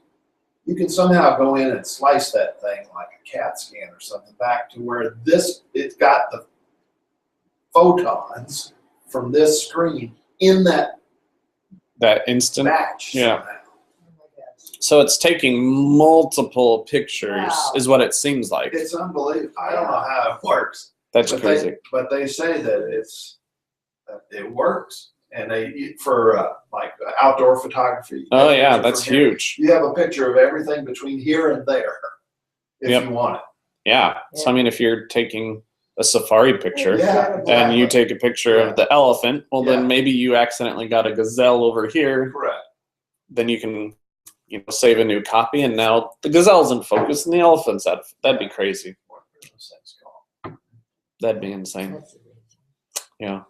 You can somehow go in and slice that thing like a CAT scan or something back to where it's got the photons from this screen in that instant batch. Yeah. Somehow. So it's taking multiple pictures, is what it seems like. It's unbelievable. I don't know how it works. That's crazy. But they say that it works, and for like outdoor photography. Oh yeah, that's huge. You have a picture of everything between here and there, if you want it. Yeah. So I mean, if you're taking a safari picture and you take a picture of the elephant, well then maybe you accidentally got a gazelle over here. Correct. Then you can save a new copy, and now the gazelle's in focus and the elephant's out. That'd be crazy. That'd be insane. Yeah.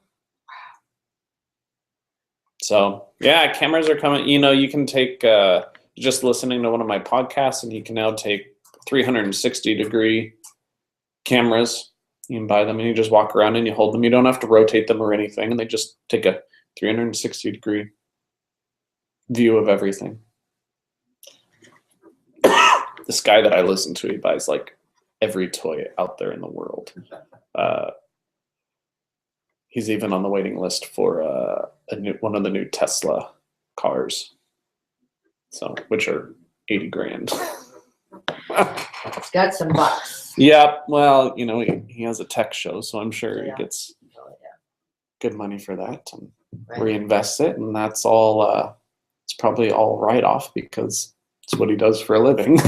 So yeah, cameras are coming. You can take just listening to one of my podcasts, and you can now take 360-degree cameras. You can buy them, and you just walk around and you hold them. You don't have to rotate them or anything, and they just take a 360-degree view of everything. This guy that I listen to, he buys like every toy out there in the world. He's even on the waiting list for one of the new Tesla cars, which are $80,000. It's got some bucks. Yeah, well, he has a tech show, so I'm sure he gets good money for that and reinvests it, and that's all. It's probably all write-off because it's what he does for a living.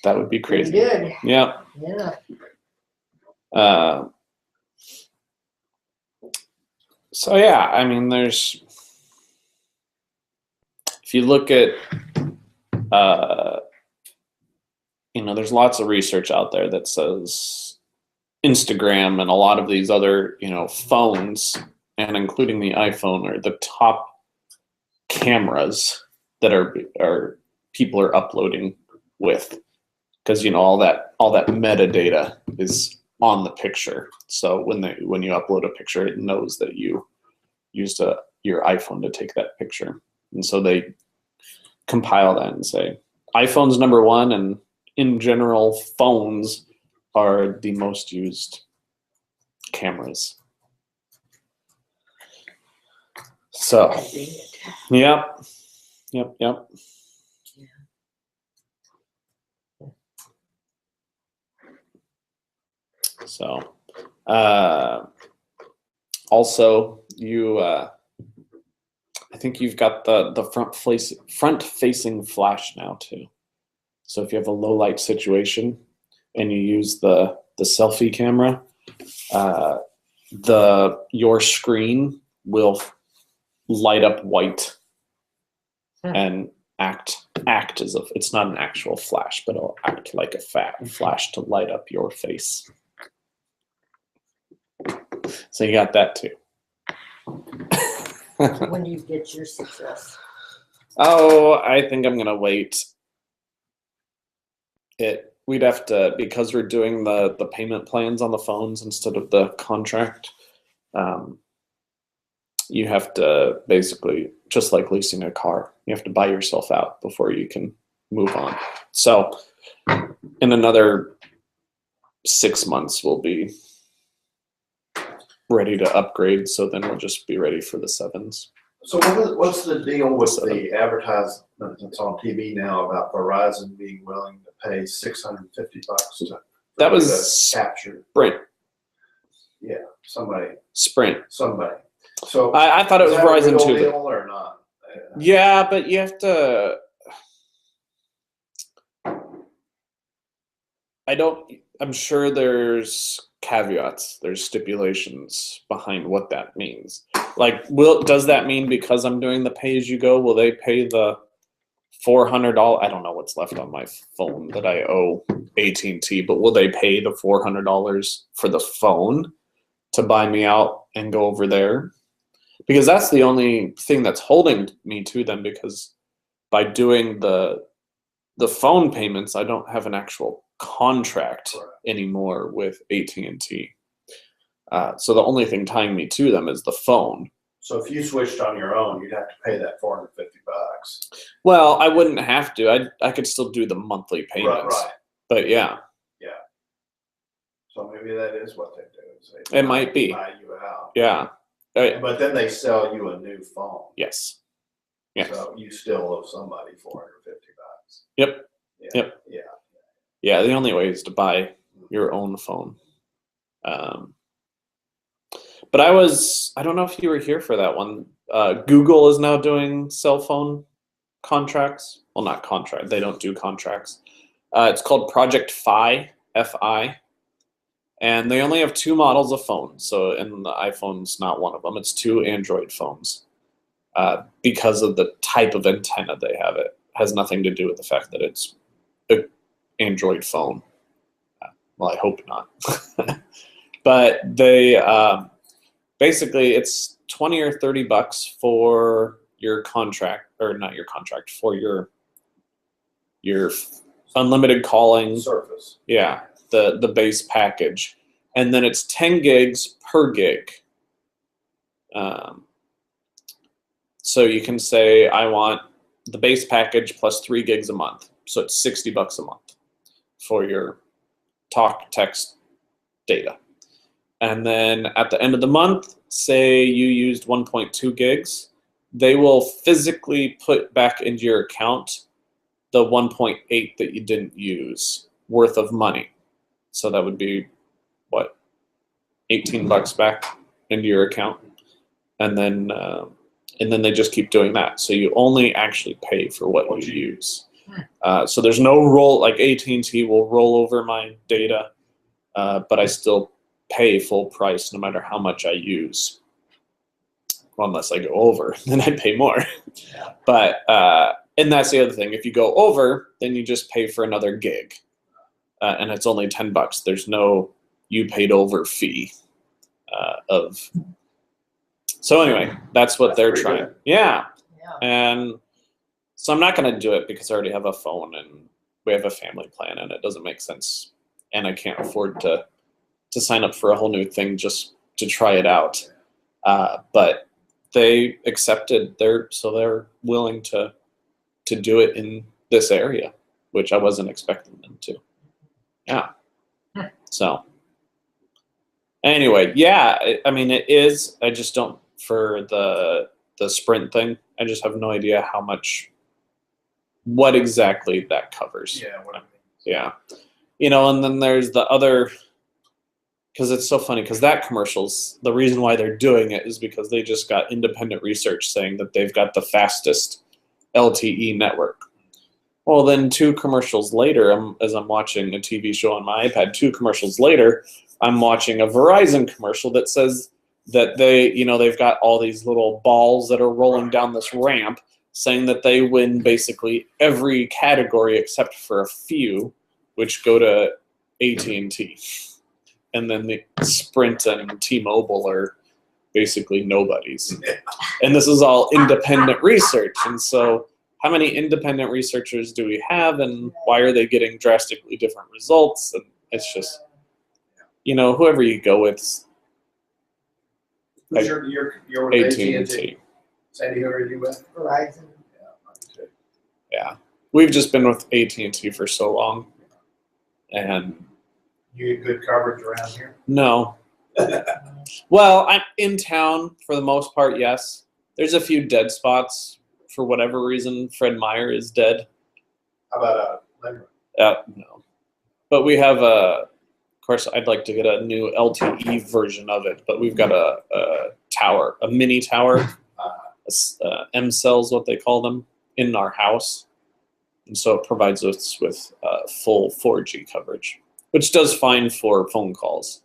That would be crazy. Good. Yeah. Yeah. So yeah, I mean, if you look at, there's lots of research out there that says Instagram and a lot of these other, phones, and including the iPhone, are the top cameras that people are uploading with, because all that metadata is on the picture. So when you upload a picture, it knows that you used your iPhone to take that picture, and so they compile that and say iPhone's number one, and in general, phones are the most used cameras. So, Could be it. yep. So, also you, I think you've got the front facing flash now too. So if you have a low light situation and you use the selfie camera, your screen will light up white and act as if it's not an actual flash, but it'll act like a flash to light up your face. So you got that too. When do you get your success? Oh, I think I'm gonna wait. We'd have to, because we're doing the payment plans on the phones instead of the contract. You have to basically, just like leasing a car, you have to buy yourself out before you can move on. So in another 6 months, we'll be ready to upgrade. So then we'll just be ready for the 7s. So what's the deal with the advertisement that's on TV now about Verizon being willing to pay $650 to That was capture? Sprint. Yeah, somebody. So I thought it was is that a Verizon real too. deal or not? Yeah, but you have to. I'm sure there's caveats, there's stipulations behind what that means. Like, does that mean because I'm doing the pay as you go, will they pay the $400? I don't know what's left on my phone that I owe AT&T, but will they pay the $400 for the phone to buy me out and go over there? Because that's the only thing that's holding me to them, because by doing the phone payments, I don't have an actual contract anymore with AT&T. So the only thing tying me to them is the phone. So if you switched on your own, you'd have to pay that $450. Well, I wouldn't have to. I could still do the monthly payments. Right. But yeah. Yeah. So maybe that is what they do. Is It might be. Buy you out. Yeah. But then they sell you a new phone. Yes. Yes. So you still owe somebody $450. Yep. Yeah. Yep. Yeah. Yeah. The only way is to buy your own phone. But I don't know if you were here for that one. Google is now doing cell phone contracts. Well, not contract. They don't do contracts. It's called Project Fi, F-I. And they only have 2 models of phones. So, and the iPhone's not one of them. It's 2 Android phones. Because of the type of antenna they have. It has nothing to do with the fact that it's an Android phone. Well, I hope not. But they basically, it's $20 or $30 for your contract, or not your contract, for your unlimited calling Surface. Yeah, the base package, and then it's 10 gigs per gig. So you can say I want the base package plus 3 gigs a month, so it's $60 a month for your talk, text, data. And then at the end of the month, say you used 1.2 gigs, they will physically put back into your account the 1.8 that you didn't use worth of money. So that would be, what, $18 back into your account. And then they just keep doing that. So you only actually pay for what you use. So there's no roll, like AT&T will roll over my data, but I still pay full price no matter how much I use. Well, unless I go over, then I pay more. But and that's the other thing. If you go over, then you just pay for another gig, and it's only $10. There's no you paid over fee of. So anyway, that's what they're trying. Good. Yeah, Yeah. and so I'm not going to do it because I already have a phone and we have a family plan, and it doesn't make sense, and I can't afford to sign up for a whole new thing just to try it out. But they accepted, they're willing to to do it in this area, which I wasn't expecting them to. Yeah. So anyway, yeah, I mean, it is. I just don't, for the Sprint thing, I just have no idea how much, what exactly that covers. Yeah, what I mean. Yeah. You know, and then there's the other, because it's so funny, because that commercials, the reason why they're doing it is because they just got independent research saying that they've got the fastest LTE network. Well, then 2 commercials later, as I'm watching a TV show on my iPad, 2 commercials later, I'm watching a Verizon commercial that says that they, you know, they've got all these little balls that are rolling down this ramp, saying that they win basically every category except for a few, which go to AT&T. And then the Sprint and T-Mobile are basically nobodies. And this is all independent research. And so how many independent researchers do we have, and why are they getting drastically different results? And it's just, you know, whoever you go with, Who's your with AT&T? AT&T. Sandy, who are you with? Verizon. Yeah, mine too. Yeah. We've just been with AT&T for so long. And You get good coverage around here? no. Well, I'm in town for the most part, yes. There's a few dead spots for whatever reason. Fred Meyer is dead. How about Leonard? No. But we have of course, I'd like to get a new LTE version of it, but we've got a tower, a mini tower, M-Cell is what they call them, in our house. And so it provides us with full 4G coverage, which does fine for phone calls.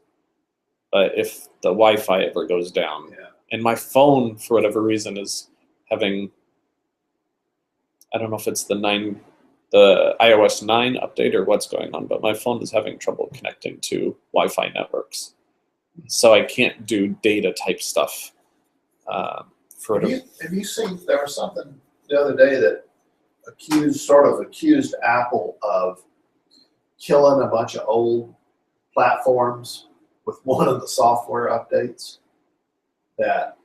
But if the Wi-Fi ever goes down, Yeah. and my phone, for whatever reason, is having, I don't know if it's the iOS 9 update or what's going on, but my phone is having trouble connecting to Wi-Fi networks. So I can't do data type stuff. Have you seen, there was something the other day that accused Apple of killing a bunch of old platforms with one of the software updates, that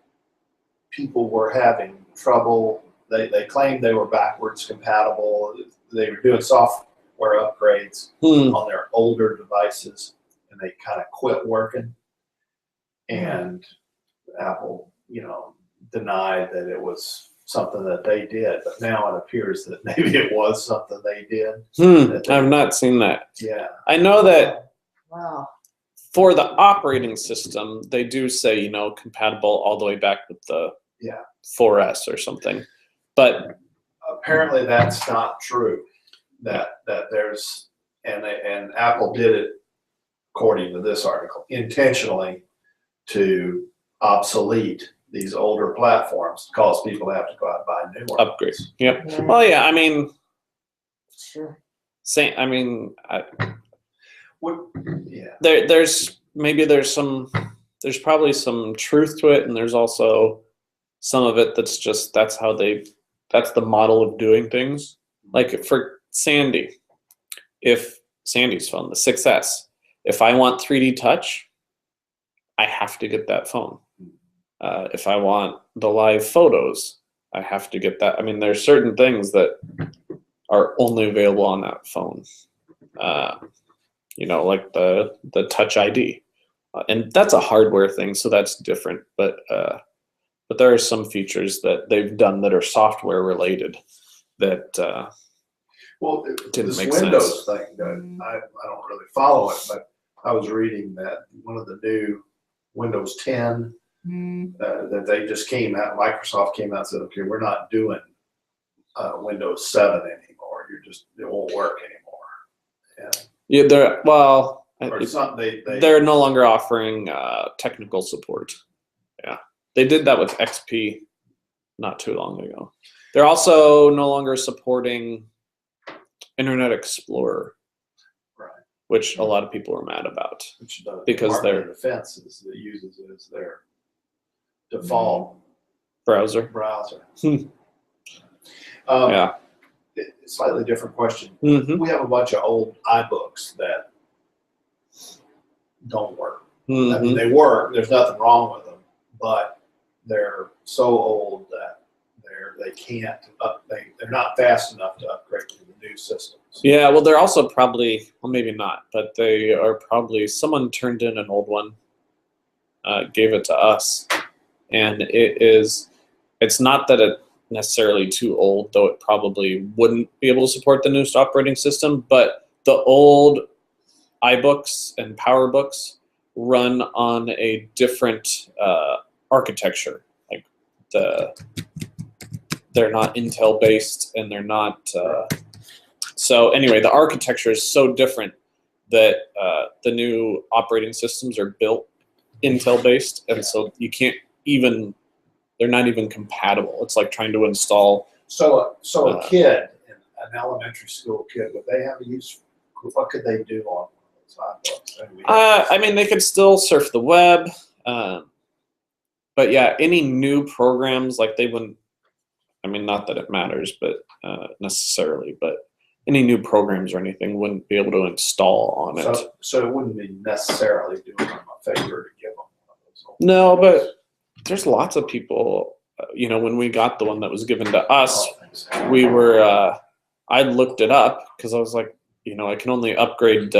people were having trouble. They claimed they were backwards compatible. They were doing software upgrades on their older devices, and they kind of quit working. And Apple, you know, denied that it was something that they did, but now it appears that maybe it was something they did. I've not seen that. Yeah. I know that Wow. for the operating system, they do say, you know, compatible all the way back with the 4S or something. But apparently that's not true. That there's, and Apple did it, according to this article, intentionally to obsolete these older platforms, cause people to have to go out and buy new ones. upgrade. Yep. Yeah. Well, yeah. I mean, Sure. Yeah. there's probably some truth to it, and there's also some of it that's just that's the model of doing things. Like for Sandy, if Sandy's phone, the 6S, if I want 3D touch, I have to get that phone. If I want the live photos, I have to get that. I mean, there's certain things that are only available on that phone. You know, like the Touch ID, and that's a hardware thing, so that's different. But there are some features that they've done that are software related that Well, didn't this make Windows sense. thing, I don't really follow it, but I was reading that one of the new Windows 10 that they just came out, Microsoft came out and said, okay, we're not doing Windows 7 anymore. It won't work anymore. Yeah, Or something they're no longer offering technical support. Yeah, they did that with XP not too long ago. They're also no longer supporting Internet Explorer, right. which a lot of people are mad about. Which the Because Department of Defense uses it as their default Browser. browser. Yeah. Slightly different question. Mm-hmm. We have a bunch of old iBooks that don't work. I Mm-hmm. mean, they work. There's nothing wrong with them, but they're so old that they can't. They they're not fast enough to upgrade to the new systems. Yeah, well, they're also probably, well, maybe not, but they are probably, someone turned in an old one, gave it to us, and it's not that it's necessarily too old, though it probably wouldn't be able to support the newest operating system, but the old iBooks and PowerBooks run on a different architecture. Like they're not Intel based, and they're not. So anyway, the architecture is so different that the new operating systems are built Intel based, and so you can't even. They're not even compatible. It's like trying to install. So a kid, an elementary school kid, would they have to use? What could they do on those iBooks? I mean, they could still surf the web, but yeah, any new programs, like they wouldn't. I mean, not that it matters, but necessarily, but any new programs or anything wouldn't be able to install on it. So it wouldn't be necessarily doing them a favor to give them one of those. No, but there's lots of people. When we got the one that was given to us, we were. I looked it up because I was like, I can only upgrade.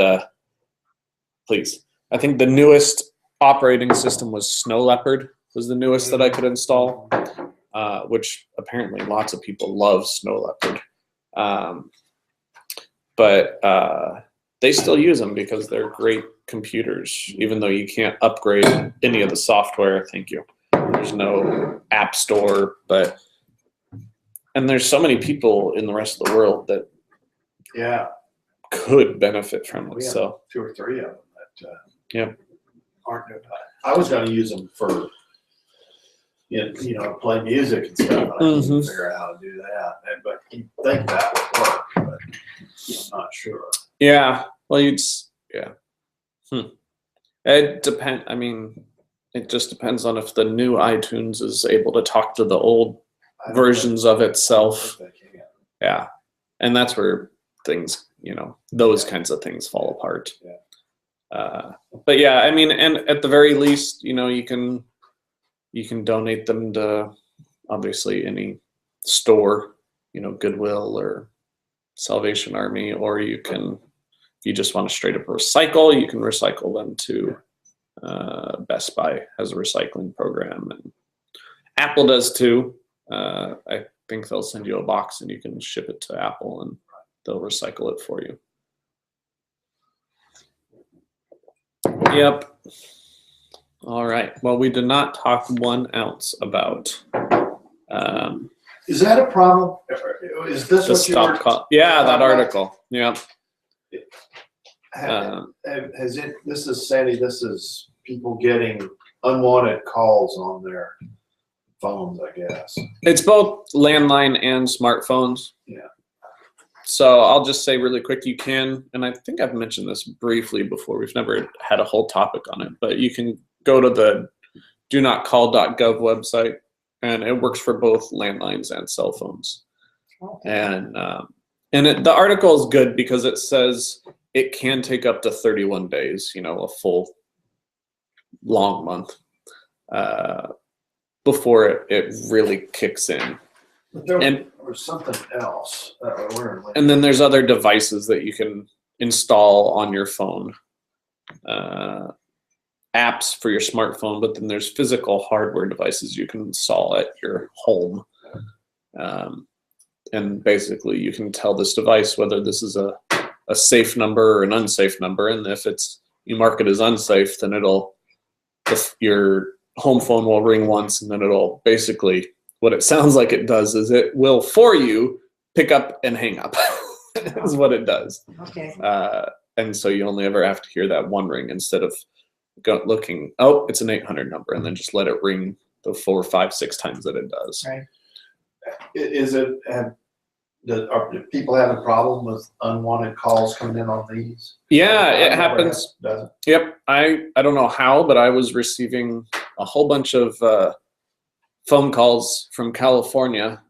Please, I think the newest operating system was Snow Leopard. Was the newest that I could install, which apparently lots of people love Snow Leopard. But they still use them because they're great computers, even though you can't upgrade any of the software. Thank you. There's no app store, and there's so many people in the rest of the world that could benefit from it. We have So 2 or 3 of them that Yep. aren't. I was going to use them for play music and stuff. But I couldn't figure out how to do that. But you think that would work, but I'm not sure. Yeah. Well, It depend. I mean, it just depends on if the new iTunes is able to talk to the old I don't versions of itself. think they can. Yeah, and that's where things, those kinds of things fall apart. Yeah. But yeah, I mean, and at the very least, you can donate them to obviously any store, Goodwill or Salvation Army, or you can, if you just want to straight up recycle, you can recycle them to Best Buy has a recycling program, and Apple does too. I think they'll send you a box and you can ship it to Apple and they'll recycle it for you. Yep. All right. Well, we did not talk 1 ounce about Is that a problem? Is this the what you stop were? call. Yeah, that article. Yeah. Has it? This is Sandy. This is people getting unwanted calls on their phones, I guess. It's both landline and smartphones. Yeah. So I'll just say really quick, you can, and I think I've mentioned this briefly before. We've never had a whole topic on it, but you can go to the donotcall.gov website, and it works for both landlines and cell phones. Okay. And the article is good because it says it can take up to 31 days, a full long month, before it really kicks in. But there And- was something else. And then there's other devices that you can install on your phone, apps for your smartphone, but then there's physical hardware devices you can install at your home. And basically you can tell this device whether this is a safe number or an unsafe number. And if you mark it as unsafe, then your home phone will ring once, and then it'll basically, what it sounds like it does is it will, for you, pick up and hang up is what it does. Okay. And so you only ever have to hear that one ring instead of looking, oh, it's an 800 number, and then just let it ring the 4, 5, 6 times that it does. Right. Is it? Are people having a problem with unwanted calls coming in on these? Yeah, it happens. Does it? Yep. I don't know how, but I was receiving a whole bunch of phone calls from California,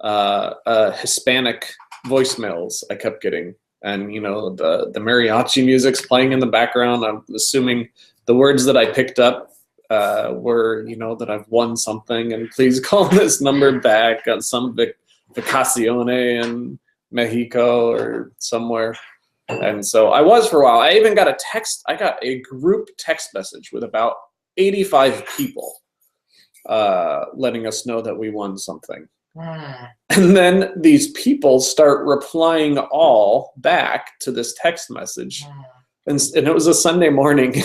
Hispanic voicemails I kept getting. And, the mariachi music's playing in the background. I'm assuming the words that I picked up were, that I've won something and please call this number back on some Vacacione in Mexico or somewhere. And so I was for a while. I even got I got a group text message with about 85 people letting us know that we won something. And then these people start replying all back to this text message. And it was a Sunday morning.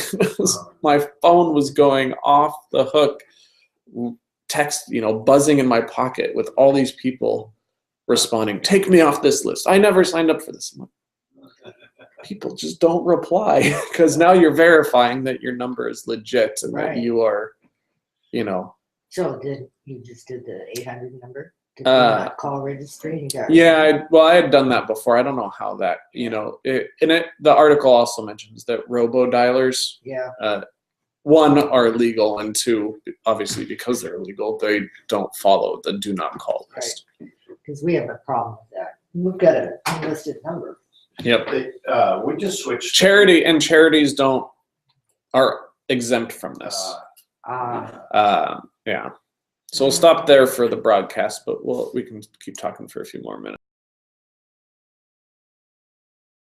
My phone was going off the hook, text, buzzing in my pocket with all these people responding, take me off this list. I never signed up for this. People just don't reply because now you're verifying that your number is legit and that you are, So you just did the 800 number? Did you not call registry? Yeah, I had done that before. I don't know how that, the article also mentions that robo-dialers, one, are illegal, and two, obviously because they're illegal, they don't follow the do not call list. Because we have a problem with that. We've got an unlisted number. Yep. We just switched. Charities are exempt from this. Yeah. So we'll stop there for the broadcast, but we can keep talking for a few more minutes.